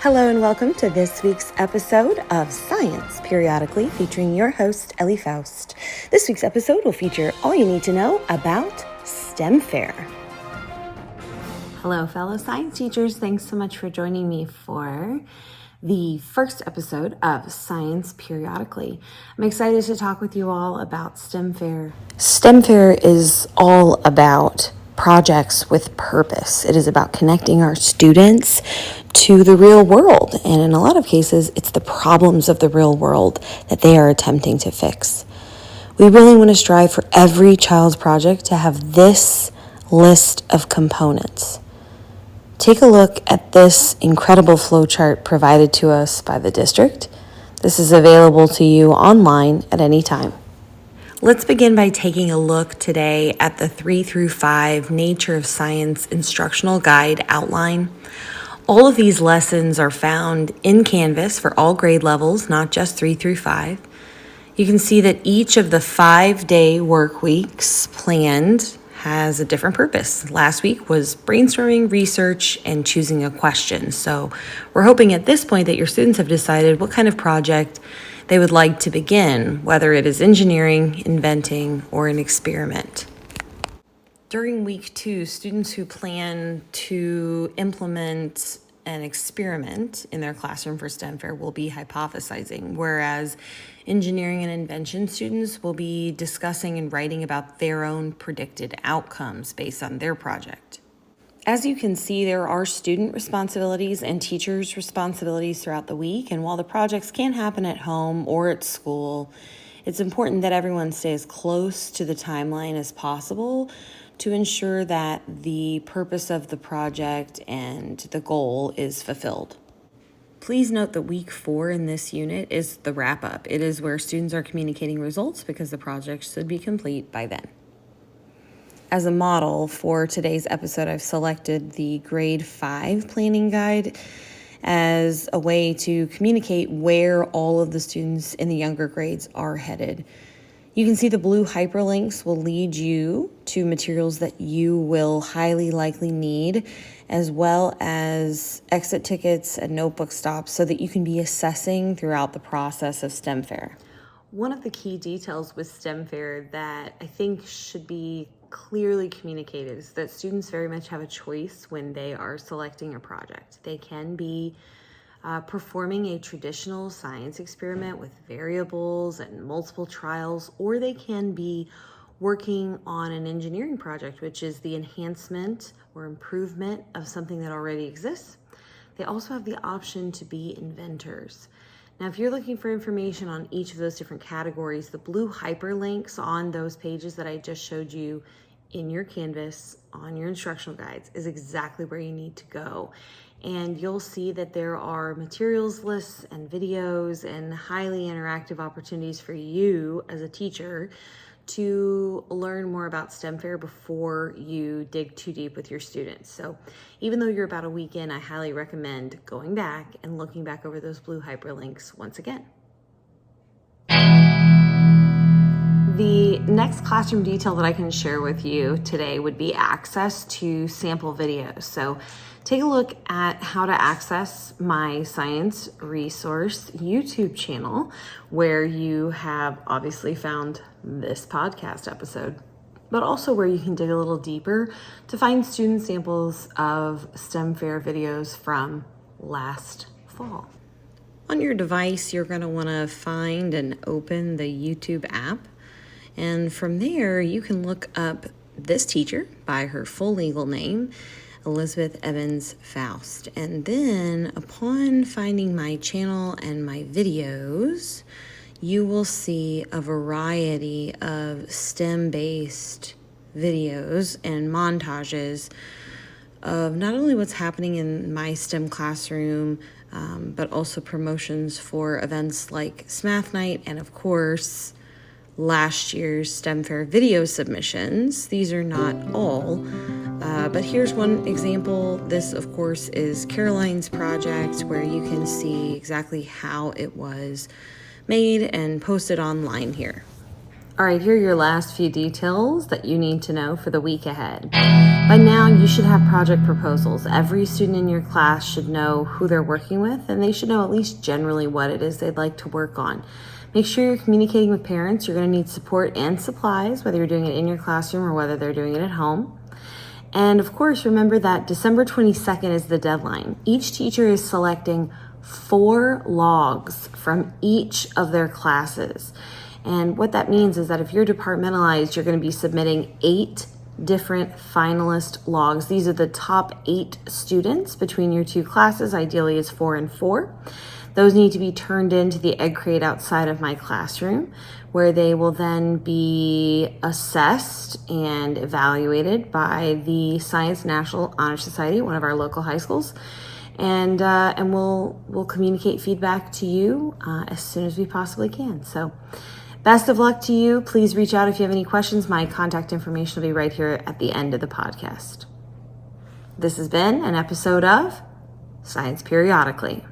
Hello and welcome to this week's episode of Science Periodically, featuring your host, Ellie Faust. This week's episode will feature all you need to know about STEM Fair. Hello, fellow science teachers. Thanks so much for joining me for the first episode of Science Periodically. I'm excited to talk with you all about STEM Fair. STEM Fair is all about projects with purpose. It is about connecting our students to the real world. And in a lot of cases, it's the problems of the real world that they are attempting to fix. We really want to strive for every child's project to have this list of components. Take a look at this incredible flowchart provided to us by the district. This is available to you online at any time. Let's begin by taking a look today at the 3 through 5 Nature of Science Instructional Guide outline. All of these lessons are found in Canvas for all grade levels, not just 3 through 5. You can see that each of the 5-day work weeks planned has a different purpose. Last week was brainstorming, research, and choosing a question. So we're hoping at this point that your students have decided what kind of project they would like to begin, whether it is engineering, inventing, or an experiment. During week 2, students who plan to implement an experiment in their classroom for STEM Fair will be hypothesizing, whereas engineering and invention students will be discussing and writing about their own predicted outcomes based on their project. As you can see, there are student responsibilities and teachers' responsibilities throughout the week, and while the projects can happen at home or at school, it's important that everyone stay as close to the timeline as possible to ensure that the purpose of the project and the goal is fulfilled. Please note that week 4 in this unit is the wrap-up. It is where students are communicating results because the project should be complete by then. As a model for today's episode, I've selected the grade 5 planning guide as a way to communicate where all of the students in the younger grades are headed. You can see the blue hyperlinks will lead you to materials that you will highly likely need, as well as exit tickets and notebook stops so that you can be assessing throughout the process of STEM Fair. One of the key details with STEM Fair that I think should be clearly communicated is that students very much have a choice when they are selecting a project. They can be performing a traditional science experiment with variables and multiple trials, or they can be working on an engineering project, which is the enhancement or improvement of something that already exists. They also have the option to be inventors. Now, if you're looking for information on each of those different categories, the blue hyperlinks on those pages that I just showed you in your Canvas on your instructional guides is exactly where you need to go. And you'll see that there are materials lists and videos and highly interactive opportunities for you as a teacher to learn more about STEM Fair before you dig too deep with your students. So even though you're about a week in, I highly recommend going back and looking back over those blue hyperlinks once again. The next classroom detail that I can share with you today would be access to sample videos. So take a look at how to access my science resource YouTube channel, where you have obviously found this podcast episode, but also where you can dig a little deeper to find student samples of STEM Fair videos from last fall. On your device, you're going to want to find and open the YouTube app. And from there, you can look up this teacher by her full legal name, Elizabeth Evans Faust. And then upon finding my channel and my videos, you will see a variety of STEM-based videos and montages of not only what's happening in my STEM classroom, but also promotions for events like SMath Night and, of course, last year's STEM Fair video submissions. These are not all, but here's one example. This, of course, is Caroline's project, where you can see exactly how it was made and posted online here. All right, here are your last few details that you need to know for the week ahead. By now, you should have project proposals. Every student in your class should know who they're working with, and they should know at least generally what it is they'd like to work on. Make sure you're communicating with parents. You're going to need support and supplies, whether you're doing it in your classroom or whether they're doing it at home. And of course, remember that December 22nd is the deadline. Each teacher is selecting 4 logs from each of their classes. And what that means is that if you're departmentalized, you're going to be submitting 8 different finalist logs. These are the top 8 students between your 2 classes. Ideally, it's 4 and 4. Those need to be turned into the egg crate outside of my classroom, where they will then be assessed and evaluated by the Science National Honor Society, one of our local high schools. And we'll communicate feedback to you as soon as we possibly can. So best of luck to you. Please reach out if you have any questions. My contact information will be right here at the end of the podcast. This has been an episode of Science Periodically.